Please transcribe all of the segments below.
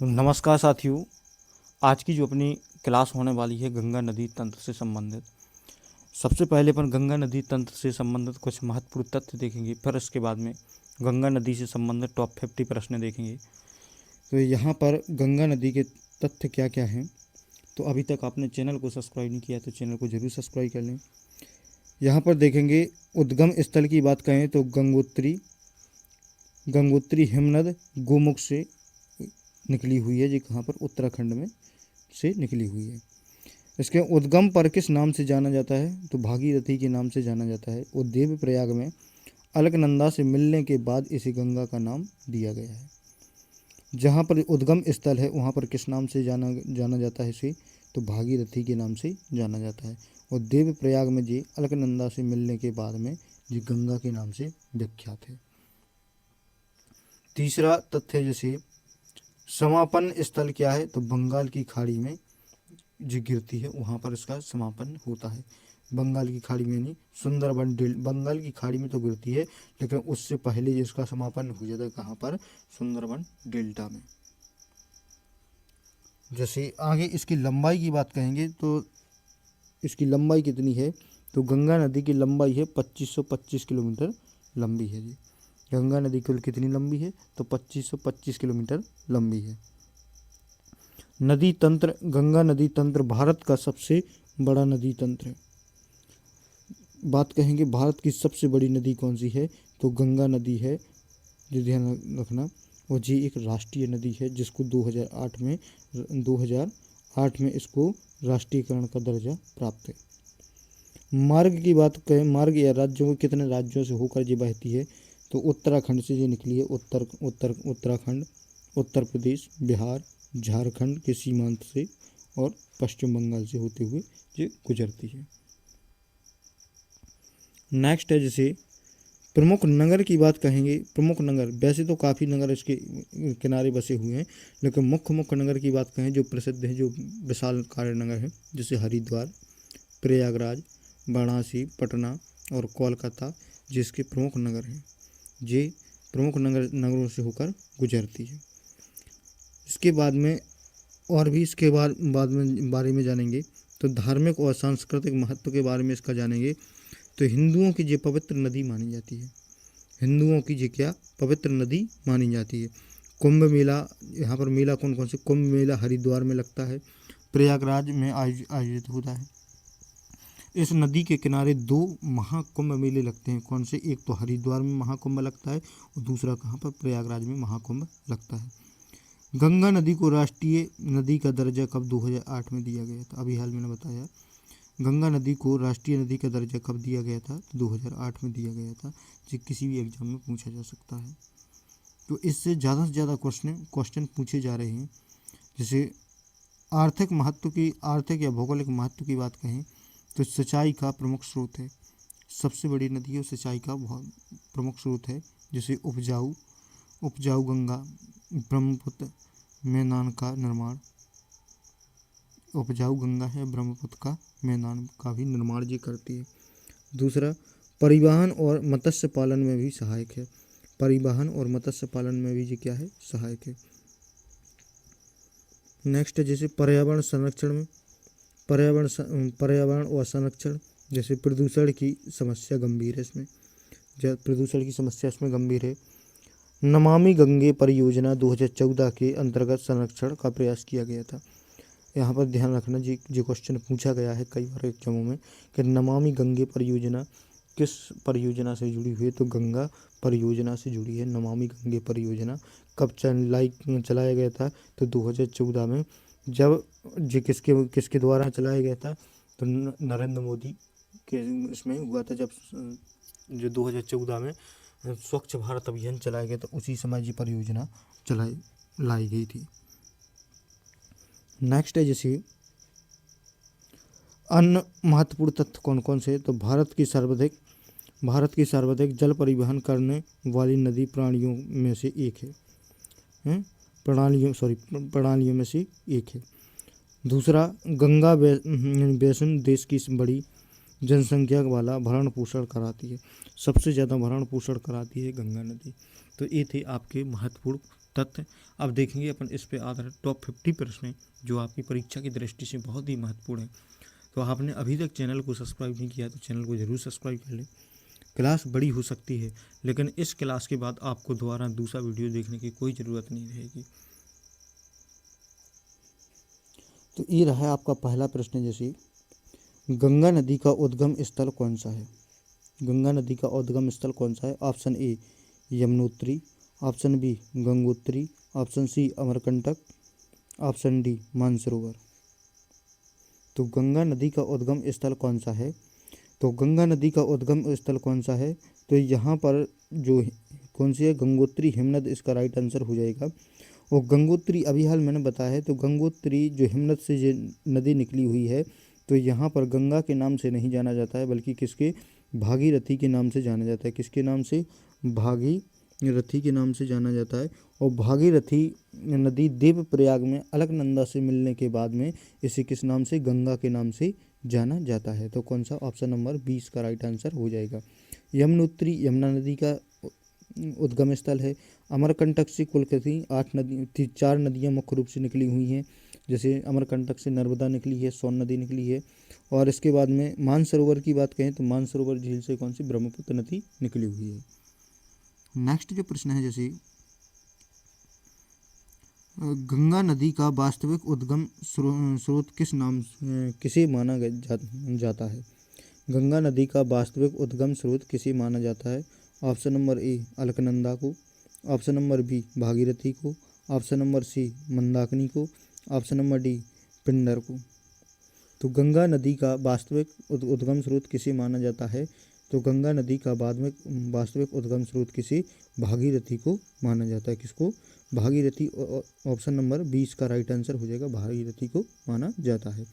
नमस्कार साथियों। आज की जो अपनी क्लास होने वाली है गंगा नदी तंत्र से संबंधित। सबसे पहले अपन गंगा नदी तंत्र से संबंधित कुछ महत्वपूर्ण तथ्य देखेंगे, फिर इसके बाद में गंगा नदी से संबंधित टॉप 50 प्रश्न देखेंगे। तो यहाँ पर गंगा नदी के तथ्य क्या क्या हैं। तो अभी तक आपने चैनल को सब्सक्राइब नहीं किया तो चैनल को जरूर सब्सक्राइब कर लें। यहाँ पर देखेंगे उद्गम स्थल की बात करें तो गंगोत्री हिमनद गोमुख से निकली हुई है, जो कहाँ पर उत्तराखंड में से निकली हुई है। इसके उद्गम पर किस नाम से जाना जाता है तो भागीरथी के नाम से जाना जाता है। और देवप्रयाग में अलकनंदा से मिलने के बाद इसे गंगा का नाम दिया गया है। जहाँ पर उद्गम स्थल है वहाँ पर किस नाम से जाना जाता है इसे तो भागीरथी के नाम से जाना जाता है। और देवप्रयाग में जी अलकनंदा से मिलने के बाद में जी गंगा के नाम से विख्यात है। तीसरा तथ्य जैसे समापन स्थल क्या है तो बंगाल की खाड़ी में जो गिरती है वहाँ पर इसका समापन होता है। बंगाल की खाड़ी में नहीं, सुंदरबन बंगाल की खाड़ी में तो गिरती है, लेकिन उससे पहले इसका समापन हो जाता है कहाँ पर, सुंदरबन डेल्टा में। जैसे आगे इसकी लंबाई की बात कहेंगे तो इसकी लंबाई कितनी है तो गंगा नदी की लंबाई है 2525 किलोमीटर लंबी है जी। गंगा नदी कुल कितनी लंबी है तो 2525 किलोमीटर लंबी है। नदी तंत्र, गंगा नदी तंत्र भारत का सबसे बड़ा नदी तंत्र है। बात कहेंगे भारत की सबसे बड़ी नदी कौन सी है तो गंगा नदी है, जो ध्यान रखना। और जी एक राष्ट्रीय नदी है जिसको 2008 में इसको राष्ट्रीयकरण का दर्जा प्राप्त है। मार्ग की बात करें, मार्ग या राज्यों को कितने राज्यों से होकर ये बहती है तो उत्तराखंड से ये निकली है। उत्तराखंड, उत्तर प्रदेश, बिहार, झारखंड के सीमांत से और पश्चिम बंगाल से होते हुए ये गुजरती है। नेक्स्ट है जैसे प्रमुख नगर की बात कहेंगे। प्रमुख नगर, वैसे तो काफ़ी नगर इसके किनारे बसे हुए हैं, लेकिन मुख्य नगर की बात कहें जो प्रसिद्ध है, जो विशालकाय नगर है, जैसे हरिद्वार, प्रयागराज, वाराणसी, पटना और कोलकाता जिसके प्रमुख नगर हैं। ये प्रमुख नगरों से होकर गुजरती है। इसके बाद में और भी इसके बारे में जानेंगे तो धार्मिक और सांस्कृतिक महत्व के बारे में इसका जानेंगे। तो हिंदुओं की ये पवित्र नदी मानी जाती है। हिंदुओं की ये क्या पवित्र नदी मानी जाती है। कुंभ मेला, यहाँ पर मेला कौन कौन से, कुंभ मेला हरिद्वार में लगता है, प्रयागराज में आयोजित होता है। इस नदी के किनारे 2 महाकुंभ मेले लगते हैं। कौन से, एक तो हरिद्वार में महाकुंभ लगता है और दूसरा कहाँ पर, प्रयागराज में महाकुंभ लगता है। गंगा नदी को राष्ट्रीय नदी का दर्जा कब 2008 में दिया गया था, अभी हाल मैंने बताया। गंगा नदी को राष्ट्रीय नदी का दर्जा कब दिया गया था तो 2008 में दिया गया था। जो किसी भी एग्जाम में पूछा जा सकता है। तो इससे ज़्यादा से ज़्यादा क्वेश्चन पूछे जा रहे हैं। जैसे आर्थिक या भौगोलिक महत्व की बात कहें तो सिंचाई का प्रमुख स्रोत है। सबसे बड़ी नदी है, सिंचाई का बहुत प्रमुख स्रोत है। जैसे उपजाऊ गंगा, ब्रह्मपुत्र, मैदान का निर्माण, उपजाऊ गंगा है, ब्रह्मपुत्र का मैदान का भी निर्माण ये करती है। दूसरा, परिवहन और मत्स्य पालन में भी सहायक है। परिवहन और मत्स्य पालन में भी ये क्या है, सहायक है। नेक्स्ट है जैसे पर्यावरण संरक्षण में, पर्यावरण और संरक्षण, जैसे प्रदूषण की समस्या गंभीर है इसमें, प्रदूषण की समस्या इसमें गंभीर है। नमामि गंगे परियोजना 2014 के अंतर्गत संरक्षण का प्रयास किया गया था। यहाँ पर ध्यान रखना जी, जो क्वेश्चन पूछा गया है कई बार एग्जामों में कि नमामि गंगे परियोजना किस परियोजना से जुड़ी हुई है तो गंगा परियोजना से जुड़ी है। नमामि गंगे परियोजना कब चलाया गया था तो 2014 में। जब जो किसके द्वारा चलाया गया था तो नरेंद्र मोदी के इसमें हुआ था, जब जो 2014 में स्वच्छ भारत अभियान चलाया गया था, उसी समय ये परियोजना लाई गई थी। नेक्स्ट है जैसे अन्य महत्वपूर्ण तथ्य कौन कौन से, तो भारत की सर्वाधिक जल परिवहन करने वाली नदी प्रणालियों में से एक है। प्रणालियों में से एक है। दूसरा, गंगा बेसिन देश की बड़ी जनसंख्या वाला भरण पोषण कराती है। सबसे ज़्यादा भरण पोषण कराती है गंगा नदी। तो ये थे आपके महत्वपूर्ण तथ्य। अब देखेंगे अपन इस पे आधारित टॉप 50 प्रश्न जो आपकी परीक्षा की दृष्टि से बहुत ही महत्वपूर्ण है। तो आपने अभी तक चैनल को सब्सक्राइब नहीं किया तो चैनल को ज़रूर सब्सक्राइब कर लें। क्लास बड़ी हो सकती है लेकिन इस क्लास के बाद आपको दोबारा दूसरा वीडियो देखने की कोई ज़रूरत नहीं रहेगी। तो ये रहा आपका पहला प्रश्न, जैसे गंगा नदी का उद्गम स्थल कौन सा है? गंगा नदी का उद्गम स्थल कौन सा है? Option A Yamunotri, option B Gangotri, option C Amarkantak, option D Mansarovar. तो गंगा नदी का उद्गम स्थल कौन सा है? तो गंगा नदी का उद्गम स्थल कौन सा है? तो यहाँ पर जो कौन सी है, गंगोत्री हिमनद इसका राइट आंसर हो जाएगा। और गंगोत्री अभी हाल मैंने बताया है, तो गंगोत्री जो हिमनद से ये नदी निकली हुई है, तो यहाँ पर गंगा के नाम से नहीं जाना जाता है बल्कि किसके, भागीरथी के नाम से जाना जाता है। किसके नाम से? भागीरथी के नाम से जाना जाता है। और भागीरथी नदी देवप्रयाग में अलकनंदा से मिलने के बाद में इसे किस नाम से, गंगा के नाम से जाना जाता है। तो कौन सा, ऑप्शन नंबर 20 का राइट आंसर हो जाएगा। यमुनोत्री यमुना नदी का उद्गम स्थल है। अमरकंटक से कुल कितनी 4 नदियाँ मुख्य रूप से निकली हुई हैं, जैसे अमरकंटक से नर्मदा निकली है, सोन नदी निकली है। और इसके बाद में मानसरोवर की बात कहें तो मानसरोवर झील से कौन सी, ब्रह्मपुत्र नदी निकली हुई है। नेक्स्ट जो प्रश्न है, जैसे गंगा नदी का वास्तविक उद्गम स्रोत किस नाम किसे माना जाता है? गंगा नदी का वास्तविक उद्गम स्रोत किसे माना जाता है? ऑप्शन नंबर ए अलकनंदा को, ऑप्शन नंबर बी भागीरथी को, ऑप्शन नंबर सी मंदाकिनी को, ऑप्शन नंबर डी पिंडर को। तो गंगा नदी का वास्तविक उद्गम स्रोत किसे माना जाता है? तो गंगा नदी का वास्तविक उद्गम स्रोत किसे, भागीरथी को माना जाता है। किसको? भागीरथी। ऑप्शन नंबर 20 का राइट आंसर हो जाएगा, भागीरथी को माना जाता है।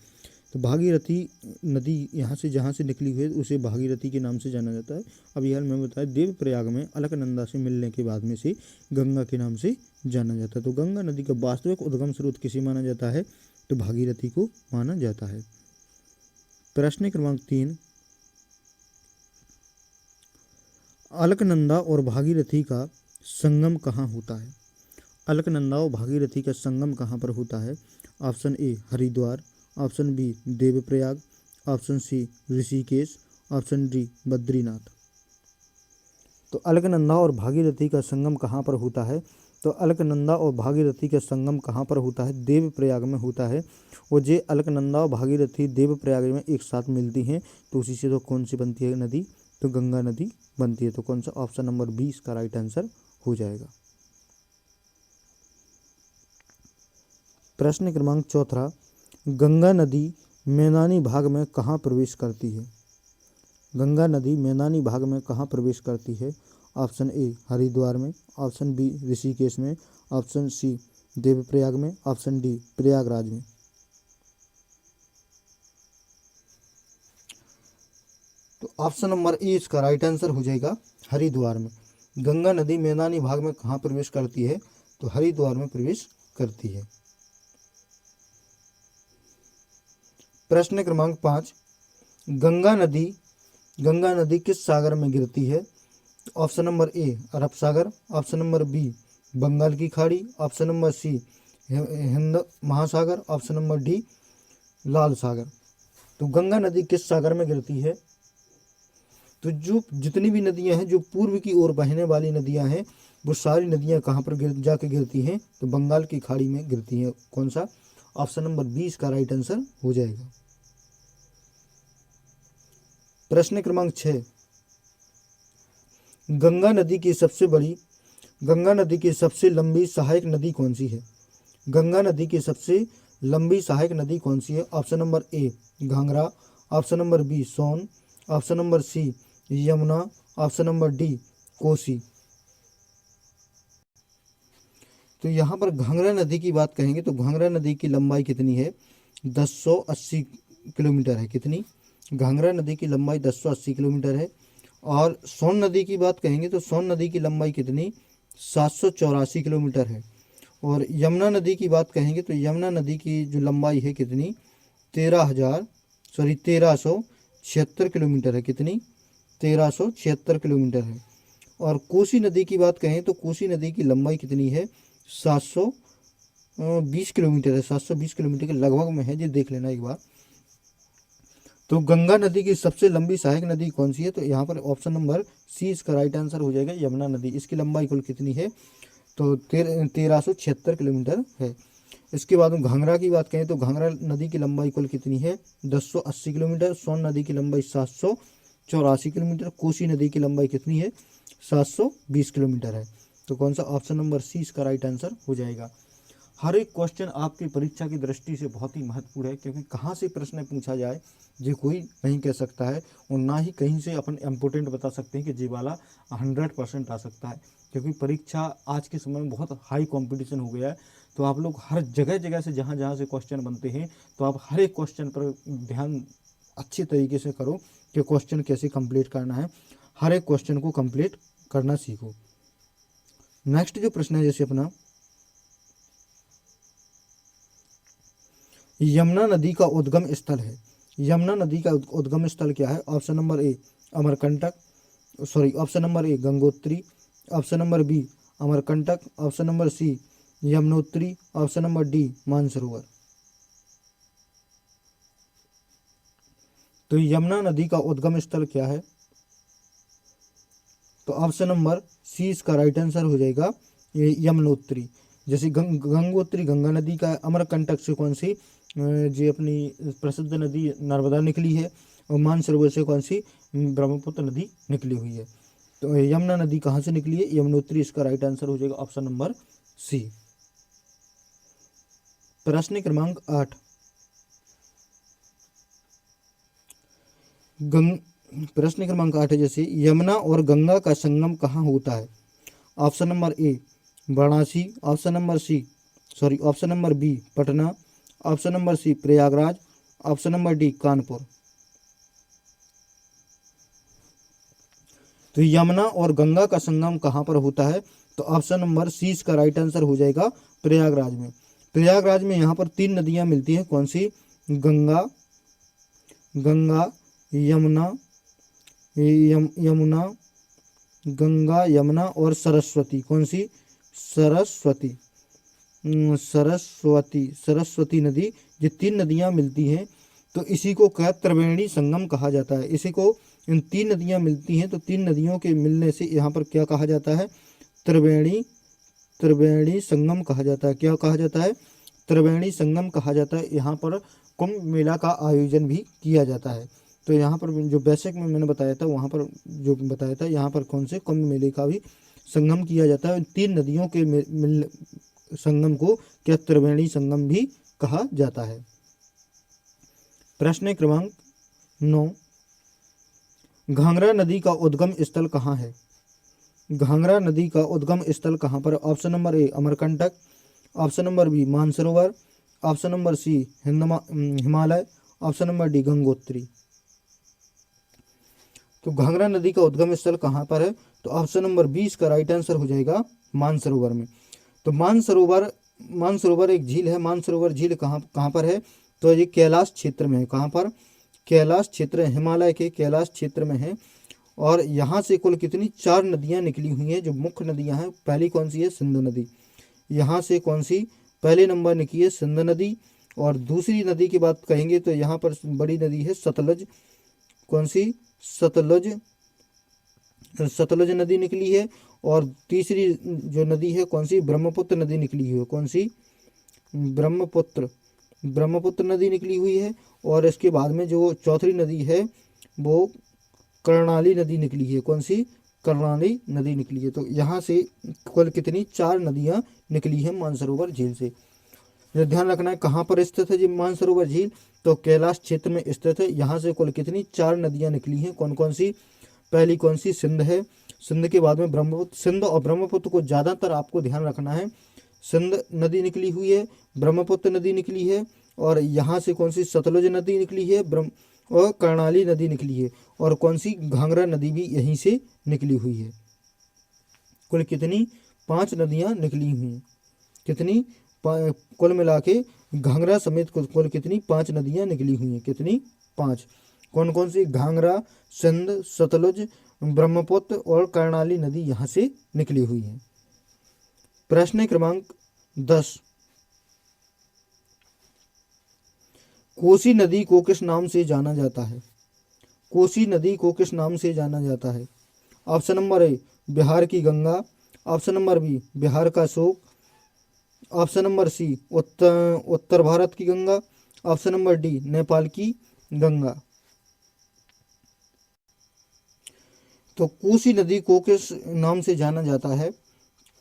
तो भागीरथी नदी यहाँ से जहाँ से निकली हुई है उसे भागीरथी के नाम से जाना जाता है। अब यार मैं बताया देवप्रयाग में अलकनंदा से मिलने के बाद में से गंगा के नाम से जाना जाता है। तो गंगा नदी का वास्तविक उद्गम स्रोत किसे माना जाता है? तो भागीरथी को माना जाता है। प्रश्न क्रमांक 3, अलकनंदा और भागीरथी का संगम कहाँ होता है? अलकनंदा और भागीरथी का संगम कहाँ पर होता है? Option A Haridwar, option B Devprayag, option C Rishikesh, option D Badrinath. तो अलकनंदा और भागीरथी का संगम कहाँ पर होता है? तो अलकनंदा और भागीरथी का संगम कहाँ पर होता है? देवप्रयाग में होता है। और ये अलकनंदा और भागीरथी देवप्रयाग में एक साथ मिलती हैं, तो उसी से तो कौन सी बनती है नदी? तो गंगा नदी बनती है। तो कौन सा, ऑप्शन नंबर 20 का राइट आंसर हो जाएगा। प्रश्न क्रमांक 4, गंगा नदी मैदानी भाग में कहाँ प्रवेश करती है? गंगा नदी मैदानी भाग में कहाँ प्रवेश करती है? ऑप्शन ए हरिद्वार में, ऑप्शन बी ऋषिकेश में, ऑप्शन सी देवप्रयाग में, ऑप्शन डी प्रयागराज में। तो ऑप्शन नंबर ए इसका राइट आंसर हो जाएगा, हरिद्वार में। गंगा नदी मैदानी भाग में कहाँ प्रवेश करती है? तो हरिद्वार में प्रवेश करती है। प्रश्न क्रमांक 5, गंगा नदी किस सागर में गिरती है? ऑप्शन नंबर ए अरब सागर, ऑप्शन नंबर बी बंगाल की खाड़ी, ऑप्शन नंबर सी हिंद महासागर, ऑप्शन नंबर डी लाल सागर। तो गंगा नदी किस सागर में गिरती है? तो जो जितनी भी नदियां हैं जो पूर्व की ओर बहने वाली नदियां हैं, वो सारी नदियां कहाँ पर जाके गिरती हैं? तो बंगाल की खाड़ी में गिरती हैं। कौन सा? ऑप्शन नंबर 20 का राइट आंसर हो जाएगा। प्रश्न क्रमांक 6, गंगा नदी की सबसे लंबी सहायक नदी कौन सी है? गंगा नदी की सबसे लंबी सहायक नदी कौन सी है? Option number A Ghaghara, option number B Son, option number C Yamuna, option number D Kosi. तो यहाँ पर घाघरा नदी की बात कहेंगे तो घाघरा नदी की लंबाई कितनी है? 1080 किलोमीटर है। कितनी? घाघरा नदी की लंबाई 1080 किलोमीटर है। और सोन नदी की बात कहेंगे तो सोन नदी की लंबाई कितनी? 784 किलोमीटर है। और यमुना नदी की बात कहेंगे तो यमुना नदी की जो लंबाई है कितनी? 1376 किलोमीटर है। कितनी? 1376 किलोमीटर है। और कोसी नदी की बात कहें तो कोसी नदी की लंबाई कितनी है, 720 किलोमीटर है, 720 किलोमीटर के लगभग में है, ये देख लेना एक बार। तो गंगा नदी की सबसे लंबी सहायक नदी कौन सी है, तो यहाँ पर ऑप्शन नंबर सी इसका राइट आंसर हो जाएगा, यमुना नदी। इसकी लंबाई कुल कितनी है, तो 1376 किलोमीटर है। इसके बाद में घाघरा की बात करें तो घाघरा नदी की लंबाई कुल कितनी है, 1080 किलोमीटर। सोन नदी की लंबाई 784 किलोमीटर। कोसी नदी की लंबाई कितनी है, 720 किलोमीटर है। तो कौन सा ऑप्शन नंबर सी इसका राइट आंसर हो जाएगा। हर एक क्वेश्चन आपकी परीक्षा की दृष्टि से बहुत ही महत्वपूर्ण है, क्योंकि कहाँ से प्रश्न पूछा जाए ये कोई नहीं कह सकता है, और ना ही कहीं से अपन इम्पोर्टेंट बता सकते हैं कि ये वाला 100% आ सकता है, क्योंकि परीक्षा आज के समय में बहुत हाई कंपटीशन हो गया है। तो आप लोग हर जगह जगह से जहाँ जहाँ से क्वेश्चन बनते हैं, तो आप हर एक क्वेश्चन पर ध्यान अच्छे तरीके से करो कि क्वेश्चन कैसे कंप्लीट करना है, हर एक क्वेश्चन को कंप्लीट करना सीखो। नेक्स्ट जो प्रश्न है जैसे अपना, यमुना नदी का उद्गम स्थल है। यमुना नदी का उद्गम स्थल क्या है, option number A Amarkantak, option number A Gangotri, option number B Amarkantak, option number C Yamunotri, option number D Mansarovar. तो यमुना नदी का उद्गम स्थल क्या है, तो ऑप्शन नंबर सी इसका राइट आंसर हो जाएगा, ये यमुनोत्री। जैसे गंगोत्री गंगा नदी का, अमरकंटक से कौन सी जो अपनी प्रसिद्ध नदी नर्मदा निकली है, और मानसरोवर से कौन सी ब्रह्मपुत्र नदी निकली हुई है। तो यमुना नदी कहाँ से निकली है, यमुनोत्री इसका राइट आंसर हो जाएगा ऑप्शन नंबर सी। प्रश्न क्रमांक 8, प्रश्न क्रमांक 8 है जैसे, यमुना और गंगा का संगम कहाँ होता है। Option number A Varanasi, option number B Patna, option number C Prayagraj, option number D Kanpur. तो यमुना और गंगा का संगम कहाँ पर होता है, तो ऑप्शन नंबर सी इसका राइट आंसर हो जाएगा प्रयागराज में। प्रयागराज में यहाँ पर 3 नदियाँ मिलती हैं, कौन सी, गंगा यमुना यमुना गंगा यमुना और सरस्वती, कौन सी, सरस्वती नदी। ये 3 नदियाँ मिलती हैं, तो इसी को क्या त्रिवेणी संगम कहा जाता है। इसी को, इन 3 नदियाँ मिलती हैं, तो 3 नदियों के मिलने से यहाँ पर क्या कहा जाता है, त्रिवेणी संगम कहा जाता है। क्या कहा जाता है, त्रिवेणी संगम कहा जाता है। यहाँ पर कुंभ मेला का आयोजन भी किया जाता है। तो यहाँ पर जो बेसिक में मैंने बताया था, वहाँ पर जो बताया था, यहाँ पर कौन से कुंभ मेले का भी संगम किया जाता है। 3 नदियों के मिल संगम को क्या त्रिवेणी संगम भी कहा जाता है। प्रश्न क्रमांक 9, घाघरा नदी का उद्गम स्थल कहाँ है। घाघरा नदी का उद्गम स्थल कहाँ पर, option number A Amarkantak, option number B Mansarovar, option number C Himalaya, option number D Gangotri. तो घाघरा नदी का उद्गम स्थल कहाँ पर है, तो ऑप्शन नंबर 20 का राइट आंसर हो जाएगा मानसरोवर में। तो मानसरोवर एक झील है। मानसरोवर झील कहाँ पर है, तो ये कैलाश क्षेत्र में है। कहाँ पर, कैलाश क्षेत्र, हिमालय के कैलाश क्षेत्र में है। और यहाँ से कुल कितनी 4 नदियाँ निकली हुई हैं, जो मुख्य नदियाँ हैं। पहली कौन सी है, सिंधु नदी। यहाँ से कौन सी पहले नंबर निकली है, सिंधु नदी। और दूसरी नदी की बात कहेंगे तो यहाँ पर बड़ी नदी है सतलज। कौन सी, सतलज नदी निकली है। और तीसरी जो नदी है कौन सी, ब्रह्मपुत्र नदी निकली हुई है। कौन सी, ब्रह्मपुत्र नदी निकली हुई है। और इसके बाद में जो चौथी नदी है वो कर्णाली नदी निकली है। कौन सी, कर्णाली नदी निकली है। तो यहाँ से कुल कितनी 4 नदियाँ निकली हैं मानसरोवर झील से। ध्यान रखना है कहाँ पर स्थित है ये मानसरोवर झील, तो कैलाश क्षेत्र में स्थित है। यहाँ से कुल कितनी 4 नदियाँ निकली हैं। कौन कौन सी, पहली कौन सी, सिंध है। सिंध के बाद में ब्रह्मपुत्र। सिंध और ब्रह्मपुत्र को ज़्यादातर आपको ध्यान रखना है। सिंध नदी निकली हुई है, ब्रह्मपुत्र नदी निकली है, और यहाँ से कौन सी सतलुज नदी निकली है, और कर्णाली नदी निकली है, और कौन सी घाघरा नदी भी यहीं से निकली हुई है। कुल कितनी 5 नदियाँ निकली हुई हैं। कितनी, कुल मिला के घाघरा समेत कुल कितनी 5 नदियाँ निकली हुई हैं। कितनी, 5। कौन कौन सी? घाघरा, सिंध, सतलुज, ब्रह्मपुत्र और कर्णाली नदी यहाँ से निकली हुई है। प्रश्न क्रमांक 10, कोसी नदी को किस नाम से जाना जाता है? कोसी नदी को किस नाम से जाना जाता है? ऑप्शन नंबर ए बिहार की Ganga, option number B Bihar का शोक, ऑप्शन नंबर सी उत्तर भारत की Ganga, option number D Nepal की गंगा। तो कोसी नदी को किस नाम से जाना जाता है?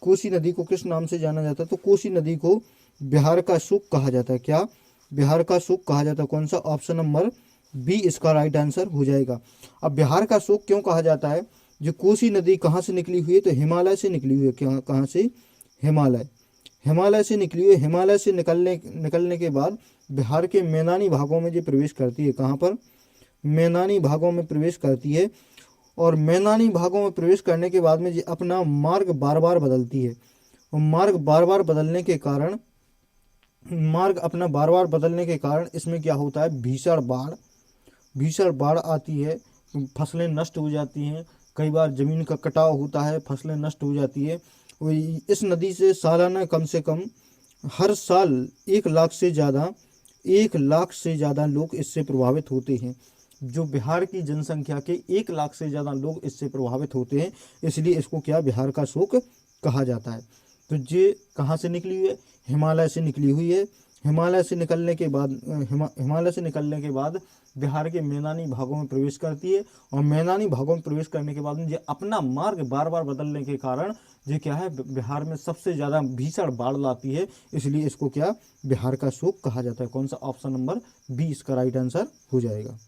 कोसी नदी को किस नाम से जाना जाता है? तो कोसी नदी को बिहार का शोक कहा जाता है। क्या? बिहार का शोक कहा जाता है। कौन सा? ऑप्शन नंबर बी इसका राइट आंसर हो जाएगा। अब बिहार का शोक क्यों कहा जाता है? जो कोसी नदी कहाँ से निकली हुई है? तो हिमालय से निकली हुई है। क्या? कहाँ से? हिमालय से निकली हुई है। हिमालय से निकलने के बाद बिहार के मैदानी भागों में जो प्रवेश करती है। कहाँ पर? मैदानी भागों में प्रवेश करती है। और मैदानी भागों में प्रवेश करने के बाद में ये अपना मार्ग बार बार बदलती है। और मार्ग बार बार बदलने के कारण इसमें क्या होता है? भीषण बाढ़ आती है, फसलें नष्ट हो जाती हैं, कई बार ज़मीन का कटाव होता है, फसलें नष्ट हो जाती है। इस नदी से सालाना कम से कम हर साल 1 लाख से ज़्यादा लोग इससे प्रभावित होते हैं। जो बिहार की जनसंख्या के 1 लाख से ज़्यादा लोग इससे प्रभावित होते हैं, इसलिए इसको क्या? बिहार का शोक कहा जाता है। तो ये कहाँ से निकली हुई है? हिमालय से निकली हुई है। हिमालय से निकलने के बाद बिहार के मैदानी भागों में प्रवेश करती है। और मैदानी भागों में प्रवेश करने के बाद में ये अपना मार्ग बार बार बदलने के कारण ये क्या है? बिहार में सबसे ज़्यादा भीषण बाढ़ लाती है, इसलिए इसको क्या? बिहार का शोक कहा जाता है। कौन सा? ऑप्शन नंबर बी इसका राइट आंसर हो जाएगा।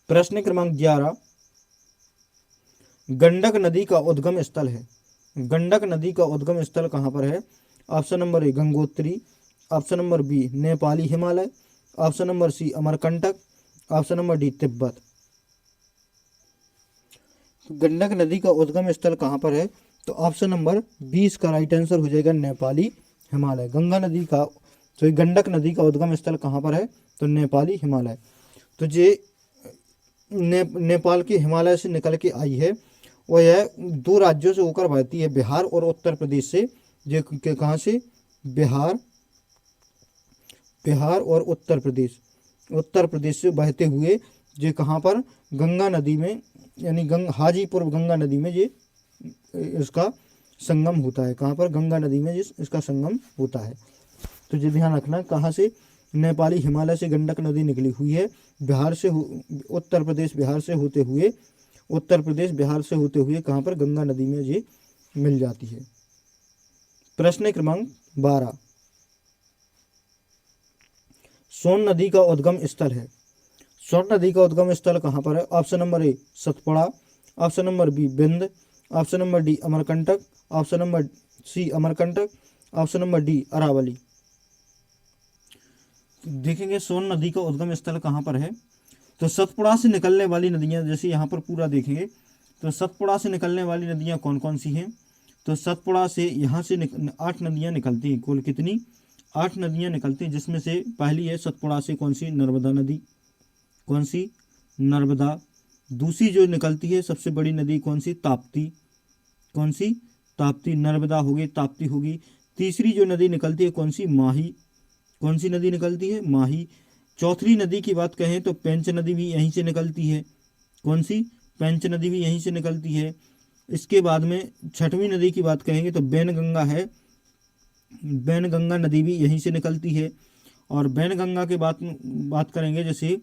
प्रश्न क्रमांक 11, गंडक नदी का उद्गम स्थल है। गंडक नदी का उद्गम स्थल कहाँ पर है? Option number A Gangotri, option number B Nepali Himalaya, option number C Amarkantak, option number D Tibet. Gandak नदी का उद्गम स्थल कहाँ पर है? तो ऑप्शन नंबर बी इसका राइट आंसर हो जाएगा, नेपाली हिमालय। गंडक नदी का उद्गम स्थल कहाँ पर है? तो नेपाली हिमालय। तो ये नेपाल के हिमालय से निकल के आई है और यह 2 राज्यों से होकर बहती है, बिहार और उत्तर प्रदेश से। ये कहाँ से? बिहार और उत्तर प्रदेश से बहते हुए ये कहाँ पर? गंगा नदी में, यानी हाजीपुर गंगा नदी में ये इसका संगम होता है। कहाँ पर? गंगा नदी में इसका संगम होता है। तो ये ध्यान रखना, कहाँ से? नेपाली हिमालय से गंडक नदी निकली हुई है। उत्तर प्रदेश बिहार से होते हुए कहाँ पर? गंगा नदी में ये मिल जाती है। प्रश्न क्रमांक 12, सोन नदी का उद्गम स्थल है। सोन नदी का उद्गम स्थल कहाँ पर है? Option number A Satpura, option number B बिंद, option number D Amarkantak, option number C Amarkantak, option number D Aravalli. देखेंगे सोन नदी का उद्गम स्थल कहाँ पर है। तो सतपुड़ा से निकलने वाली नदियाँ, जैसे यहाँ पर पूरा देखेंगे तो सतपुड़ा से निकलने वाली नदियाँ कौन कौन सी हैं? तो सतपुड़ा से यहाँ से 8 नदियाँ निकलती हैं। कुल कितनी? 8 नदियाँ निकलती हैं, जिसमें से पहली है सतपुड़ा से कौन सी? नर्मदा नदी। कौन सी? नर्मदा। दूसरी जो निकलती है सबसे बड़ी नदी कौन सी? ताप्ती। कौन सी? ताप्ती। नर्मदा होगी, ताप्ती होगी। तीसरी जो नदी निकलती है कौन सी? माही। कौन सी नदी निकलती है? माही। चौथी नदी की बात कहें तो पेंच नदी भी यहीं से निकलती है। कौन सी? पेंच नदी भी यहीं से निकलती है। इसके बाद में छठवीं नदी की बात कहेंगे तो बैनगंगा है। बैनगंगा नदी भी यहीं से निकलती है। और बैनगंगा के बात करेंगे, जैसे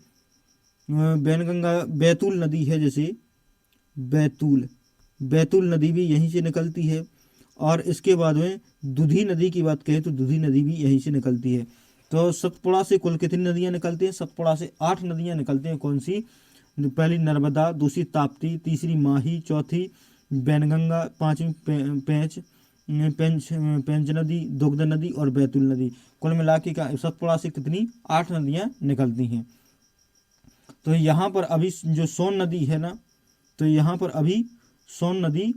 बैनगंगा बैतूल नदी है, जैसे बैतूल नदी भी यहीं से निकलती है। और इसके बाद में दुधी नदी की बात करें तो दुधी नदी भी यहीं से निकलती है। तो सतपुड़ा से कुल कितनी नदियाँ निकलती हैं? सतपुड़ा से 8 नदियाँ निकलती हैं। कौन सी? पहली नर्मदा, दूसरी ताप्ती, तीसरी माही, चौथी बैनगंगा, पांचवी पेंच नदी, दुग्ध नदी और बैतूल नदी। कुल मिला के सतपुड़ा से कितनी? 8 नदियाँ निकलती हैं। तो यहाँ पर अभी जो सोन नदी है ना, तो यहाँ पर अभी सोन नदी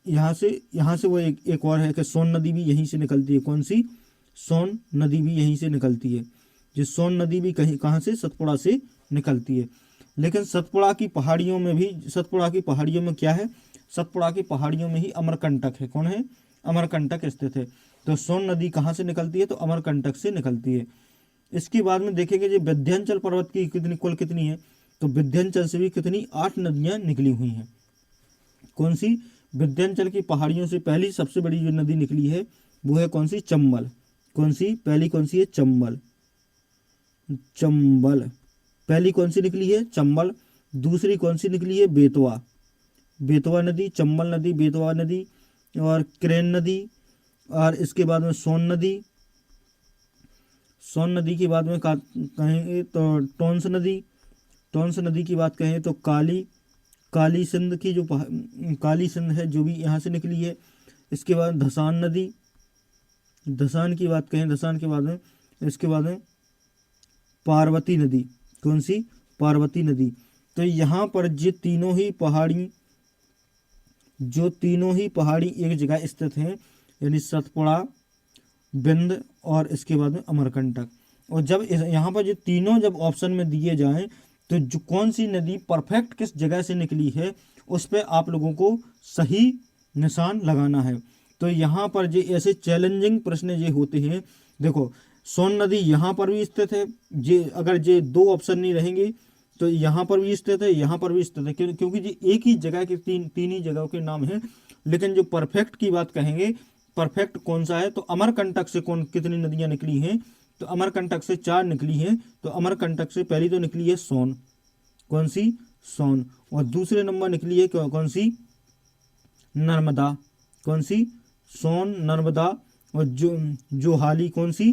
यहाँ से वो एक और है कि सोन नदी भी यहीं से निकलती है। कौन सी? सोन नदी भी यहीं से निकलती है। जो सोन नदी भी कहीं कहाँ से, सतपुड़ा से निकलती है। लेकिन सतपुड़ा की पहाड़ियों में भी, सतपुड़ा की पहाड़ियों में क्या है, सतपुड़ा की पहाड़ियों में ही अमरकंटक है। कौन है, अमरकंटक स्थित है। तो सोन नदी कहाँ से निकलती है, तो अमरकंटक से निकलती है। इसके बाद में देखेंगे जो विंध्याचल पर्वत की कितनी, कुल कितनी है, तो विंध्याचल से भी कितनी, 8 नदियां निकली हुई हैं। कौन सी, विंध्याचल की पहाड़ियों से पहली सबसे बड़ी जो नदी निकली है वो है कौन सी, चंबल। कौन सी, पहली कौन सी है, चंबल। चंबल पहली कौन सी निकली है, चंबल। दूसरी कौन सी निकली है, बेतवा। बेतवा नदी, चंबल नदी, बेतवा नदी और क्रेन नदी। और इसके बाद में सोन नदी। सोन नदी की बाद में कहेंगे तो टोंस नदी। टोंस नदी की बात कहें तो काली सिंध की जो काली सिंध है जो भी यहाँ से निकली है। इसके बाद धसान नदी। धसान की बात कहें, धसान के बाद में, इसके बाद में पार्वती नदी। कौन सी, पार्वती नदी। तो यहाँ पर जो तीनों ही पहाड़ी एक जगह स्थित हैं, यानी सतपुड़ा, बिंद और इसके बाद में अमरकंटक। और जब यहाँ पर जो तीनों जब ऑप्शन में दिए जाएं तो जो कौन सी नदी परफेक्ट किस जगह से निकली है उस पर आप लोगों को सही निशान लगाना है। तो यहाँ पर जो ऐसे चैलेंजिंग प्रश्न ये होते हैं, देखो सोन नदी यहाँ पर भी स्थित है, जे अगर ये 2 ऑप्शन नहीं रहेंगे तो यहाँ पर भी स्थित है, यहाँ पर भी स्थित है, क्योंकि ये एक ही जगह के तीन ही जगहों के नाम हैं। लेकिन जो परफेक्ट की बात कहेंगे, परफेक्ट कौन सा है, तो अमरकंटक से कितनी नदियां निकली हैं, तो अमरकंटक से 4 निकली हैं। तो अमरकंटक से पहली तो निकली है सोन। कौन सी, सोन। और दूसरे नंबर निकली है कौन सी, नर्मदा। कौन सी, सोन, नर्मदा। और जोहाली, कौन सी,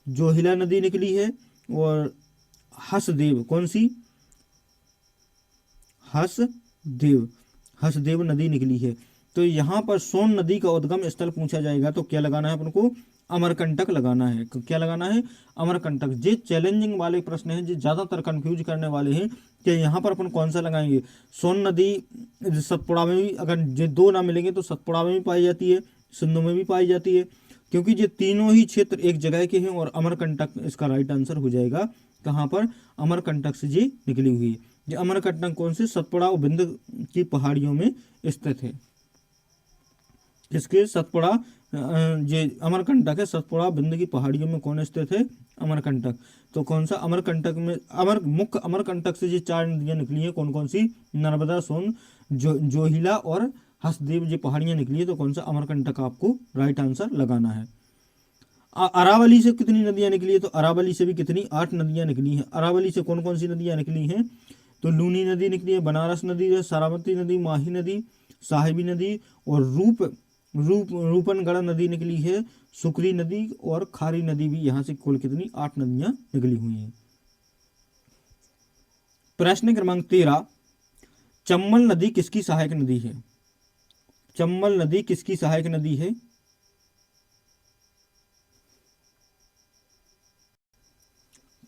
जोहिला नदी निकली है। और हसदेव, कौन सी, हसदेव नदी निकली है। तो यहाँ पर सोन नदी का उद्गम स्थल पूछा जाएगा तो क्या लगाना है अपन को, अमरकंटक लगाना है। क्या लगाना है, अमरकंटक। ये चैलेंजिंग वाले प्रश्न हैं, जो ज्यादातर कंफ्यूज करने वाले हैं कि यहाँ पर अपन कौन सा लगाएंगे। सोन नदी सतपुड़ा में भी, अगर ये 2 ना मिलेंगे तो सतपुड़ा में भी पाई जाती है, सिंधु में भी पाई जाती है, क्योंकि ये तीनों ही क्षेत्र एक जगह के हैं। और अमरकंटक इसका राइट आंसर हो जाएगा। कहाँ पर, अमरकंटक से ये निकली हुई है। ये अमरकंटक कौन से, सतपुड़ा और बिंद की पहाड़ियों में स्थित है। किसके, सतपुड़ा, ये अमरकंटक है, सतपुड़ा बिंद की पहाड़ियों में कौन स्थित है, अमरकंटक। तो कौन सा, अमरकंटक में मुख्य अमरकंटक से ये 4 नदियां निकली है, कौन कौन सी, नर्मदा, सोन, जोहिला और हसदेव, ये पहाड़ियां निकली है। तो कौन सा, अमरकंटक आपको राइट आंसर लगाना है। अरावली से कितनी नदियां निकली है, तो अरावली से भी कितनी, 8 नदियां निकली हैं। अरावली से कौन कौन सी नदियां निकली हैं, तो लूनी नदी निकली है, बनारस नदी है, सारावती नदी, माही नदी, साहिबी नदी और रूपनगढ़ नदी निकली है, सुकरी नदी और खारी नदी भी। यहाँ से कुल कितनी, 8 नदियां निकली हुई हैं। प्रश्न क्रमांक 13, चंबल नदी किसकी सहायक नदी है। चंबल नदी किसकी सहायक नदी है,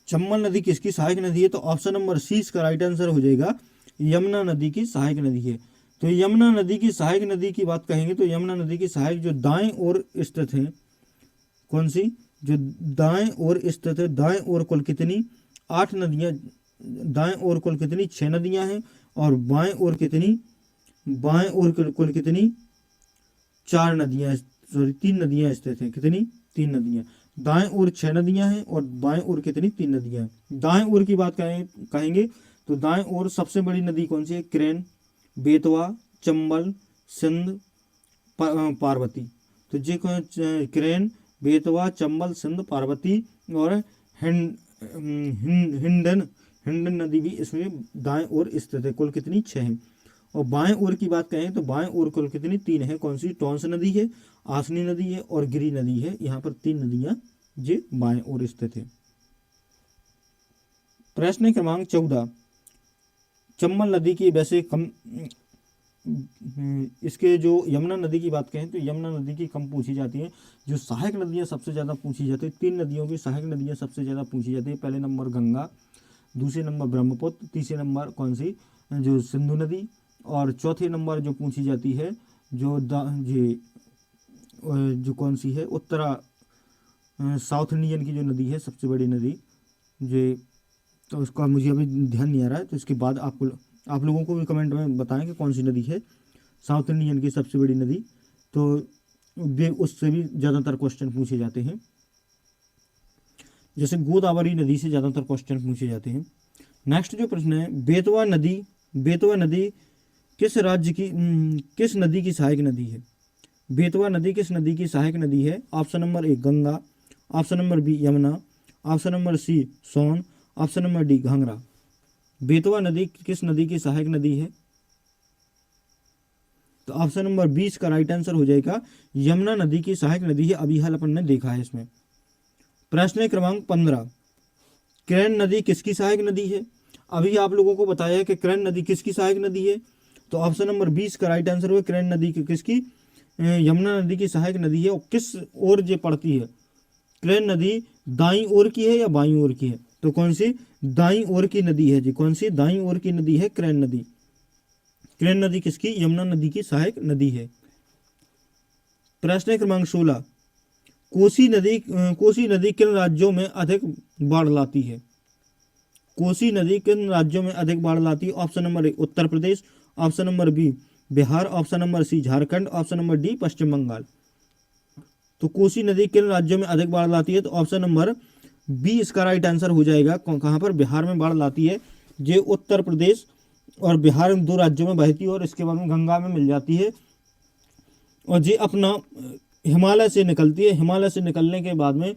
चंबल नदी किसकी सहायक नदी है, तो ऑप्शन नंबर सी इसका राइट आंसर हो जाएगा, यमुना नदी की सहायक नदी है। तो यमुना नदी की सहायक नदी की बात कहेंगे तो यमुना नदी की सहायक जो दाएं ओर स्थित है, कौन सी, जो दाएं ओर स्थित है, दाएं ओर कुल कितनी, 8 नदियां, दाएं ओर कुल कितनी, 6 नदियां हैं। और बाएं ओर कितनी, बाएं ओर कुल कितनी, 4 नदियां, सॉरी 3 नदियां स्थित हैं। कितनी, 3 नदियां। दाएं ओर 6 नदियां हैं और बाएं ओर कितनी, 3 नदियां हैं। दाएं ओर की बात कहेंगे तो दाएं ओर सबसे बड़ी नदी कौन सी है, क्रेन, बेतवा, चंबल, सिंध, पार्वती। तो ये क्रेन, बेतवा, चंबल, सिंध, पार्वती और हिंडन नदी भी इसमें दाएं ओर स्थित है। कुल कितनी, 6 है। और बाएं ओर की बात कहें तो बाएं ओर कुल कितनी, 3 है। कौन सी, टोंस नदी है, आसनी नदी है और गिरी नदी है। यहाँ पर 3 नदियां ये बाएं ओर स्थित है। प्रश्न क्रमांक 14, चंबल नदी की वैसे कम, इसके जो यमुना नदी की बात कहें तो यमुना नदी की कम पूछी जाती है। जो सहायक नदियां सबसे ज़्यादा पूछी जाती है, 3 नदियों की सहायक नदियां सबसे ज़्यादा पूछी जाती है। पहले नंबर गंगा, दूसरे नंबर ब्रह्मपुत्र, तीसरे नंबर कौन सी, जो सिंधु नदी और चौथे नंबर जो पूछी जाती है जो जो कौन सी है, साउथ इंडियन की जो नदी है, सबसे बड़ी नदी जो, तो उसका मुझे अभी ध्यान नहीं आ रहा है, तो इसके बाद आप लोगों को भी कमेंट में बताएं कि कौन सी नदी है साउथ इंडियन की सबसे बड़ी नदी। तो वे उससे भी ज़्यादातर क्वेश्चन पूछे जाते हैं, जैसे गोदावरी नदी से ज़्यादातर क्वेश्चन पूछे जाते हैं। नेक्स्ट जो प्रश्न है, बेतवा नदी किस राज्य की किस नदी की सहायक नदी है? बेतवा नदी किस नदी की सहायक नदी है? Option number A Ganga, option number B Yamuna, option number C Son, option number D Ghaghara. Betwa नदी किस नदी की सहायक नदी है? तो ऑप्शन नंबर 20 का राइट आंसर हो जाएगा यमुना नदी की सहायक नदी है। अभी हाल अपन ने देखा है इसमें। प्रश्न क्रमांक 15, कैन नदी किसकी सहायक नदी है? अभी आप लोगों को बताया है कि कैन नदी किसकी सहायक नदी है, तो ऑप्शन नंबर 20 का राइट आंसर हुआ कैन नदी किसकी, यमुना नदी की सहायक नदी है। और किस ओर ये पड़ती है? कैन नदी दाईं ओर की है या बाईं ओर की है? तो कौन सी? दाईं ओर की नदी है जी। कौन सी? दाईं ओर की नदी है कैन नदी। कैन नदी किसकी? यमुना नदी की सहायक नदी है। प्रश्न क्रमांक 16, कोसी नदी किन राज्यों में अधिक बाढ़ लाती है? कोसी नदी किन राज्यों में अधिक बाढ़ लाती है? Option number A Uttar Pradesh, option number B Bihar, option number C Jharkhand, option number D Paschim Bangal. तो कोसी नदी किन राज्यों में अधिक बाढ़ लाती है? तो ऑप्शन नंबर बी इसका राइट आंसर हो जाएगा। कहाँ पर? बिहार में बाढ़ लाती है। ये उत्तर प्रदेश और बिहार में 2 राज्यों में बहती है और इसके बाद में गंगा में मिल जाती है। और ये अपना हिमालय से निकलती है। हिमालय से निकलने के बाद में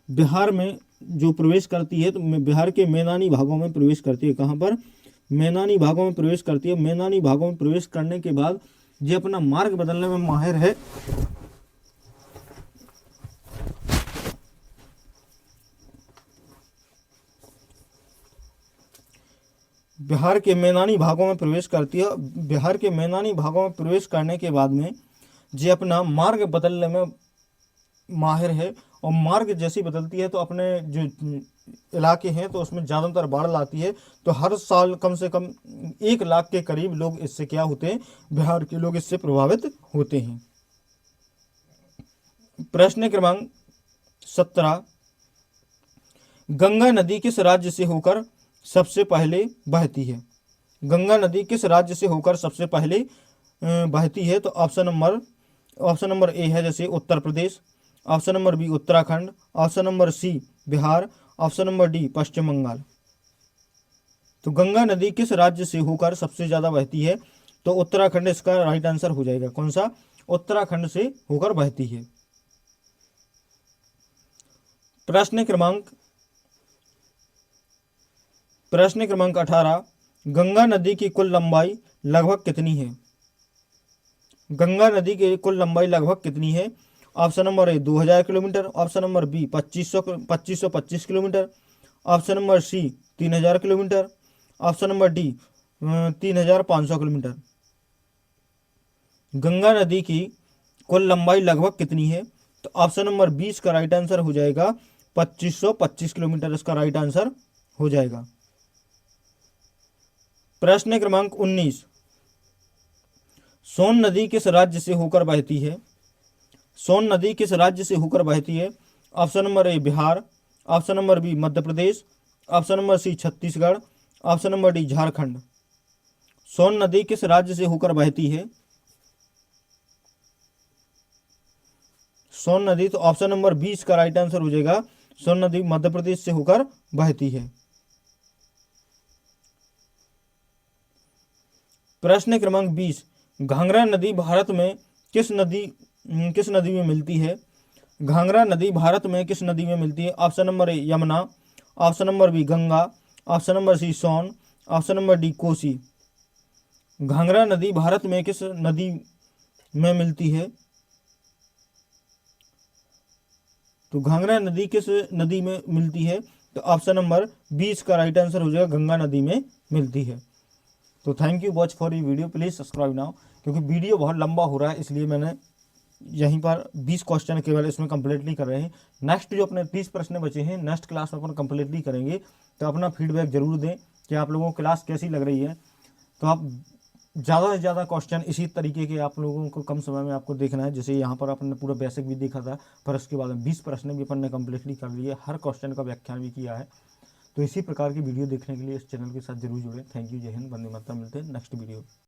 बिहार में जो प्रवेश करती है, तो बिहार के मैदानी भागों में प्रवेश करती है। कहाँ पर? मैदानी भागों में प्रवेश करती है। मैदानी भागों में प्रवेश करने के बाद ये अपना मार्ग बदलने में माहिर है। बिहार के मैदानी भागों में प्रवेश करती है। बिहार के मैदानी भागों में प्रवेश करने के बाद में ये अपना मार्ग बदलने में माहिर है। और मार्ग जैसी बदलती है तो अपने जो इलाके हैं तो उसमें ज़्यादातर बाढ़ लाती है। तो हर साल कम से कम 1 लाख के करीब लोग इससे क्या होते हैं? बिहार के लोग इससे प्रभावित होते हैं। प्रश्न क्रमांक 17, गंगा नदी किस राज्य से होकर सबसे पहले बहती है? गंगा नदी किस राज्य से होकर सबसे पहले बहती है? तो ऑप्शन नंबर ए है जैसे Uttar Pradesh, option number B Uttarakhand, option number C Bihar, option number D Paschim Bangal. तो गंगा नदी किस राज्य से होकर सबसे ज़्यादा बहती है? तो उत्तराखंड इसका राइट आंसर हो जाएगा। कौन सा? उत्तराखंड से होकर बहती है। प्रश्न क्रमांक 18, गंगा नदी की कुल लंबाई लगभग कितनी है? गंगा नदी की कुल लंबाई लगभग कितनी है? Option number A 2000 kilometre, option number B 2525 kilometre, option number C 3000 kilometre, option number D 3500 kilometre. Ganga नदी की कुल लंबाई लगभग कितनी है? तो ऑप्शन नंबर 20 का राइट आंसर हो जाएगा 2525 किलोमीटर इसका राइट आंसर हो जाएगा। प्रश्न क्रमांक 19, सोन नदी किस राज्य से होकर बहती है? सोन नदी किस राज्य से होकर बहती है? Option number A Bihar, option number B Madhya Pradesh, option number C Chhattisgarh, option number D Jharkhand. Son नदी किस राज्य से होकर बहती है? सोन नदी, तो ऑप्शन नंबर 20 का राइट आंसर हो जाएगा। सोन नदी मध्य प्रदेश से होकर बहती है। प्रश्न क्रमांक 20, घाघरा नदी भारत में किस नदी में मिलती है? घाघरा नदी भारत में किस नदी में मिलती है? Option number A Yamuna, option number B Ganga, option number C Son, option number D Kosi. Ghaghara नदी भारत में किस नदी में मिलती है? तो घाघरा नदी किस नदी में मिलती है? तो ऑप्शन नंबर 20 का राइट आंसर हो जाएगा गंगा नदी में मिलती है। तो थैंक यू वॉच फॉर ये वीडियो, प्लीज़ सब्सक्राइब नाउ। क्योंकि वीडियो बहुत लंबा हो रहा है इसलिए मैंने यहीं पर 20 क्वेश्चन केवल इसमें कंप्लीटली कर रहे हैं। नेक्स्ट जो अपने 30 प्रश्न बचे हैं नेक्स्ट क्लास में अपन कंप्लीटली करेंगे। तो अपना फीडबैक जरूर दें कि आप लोगों को क्लास कैसी लग रही है। तो आप ज़्यादा से ज़्यादा क्वेश्चन इसी तरीके के आप लोगों को कम समय में आपको देखना है। जैसे यहाँ पर अपन ने पूरा बेसिक भी देखा था, पर उसके बाद में 20 प्रश्न भी अपन ने कम्प्लीटली कर लिए, हर क्वेश्चन का व्याख्यान भी किया है। तो इसी प्रकार की वीडियो देखने के लिए इस चैनल के साथ जरूर जुड़ें। थैंक यू, जय हिंद, वंदे मातरम। मिलते हैं नेक्स्ट वीडियो।